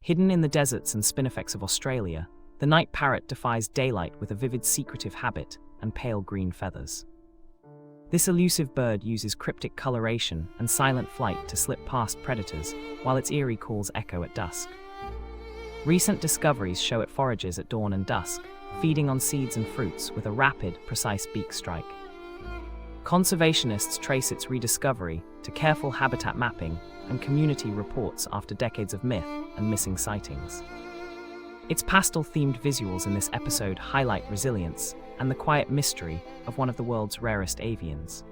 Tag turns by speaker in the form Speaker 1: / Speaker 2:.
Speaker 1: Hidden in the deserts and spinifex of Australia, the night parrot defies daylight with a vivid secretive habit and pale green feathers. This elusive bird uses cryptic coloration and silent flight to slip past predators, while its eerie calls echo at dusk. Recent discoveries show it forages at dawn and dusk, feeding on seeds and fruits with a rapid, precise beak strike. Conservationists trace its rediscovery to careful habitat mapping and community reports after decades of myth and missing sightings. Its pastel-themed visuals in this episode highlight resilience and the quiet mystery of one of the world's rarest avians.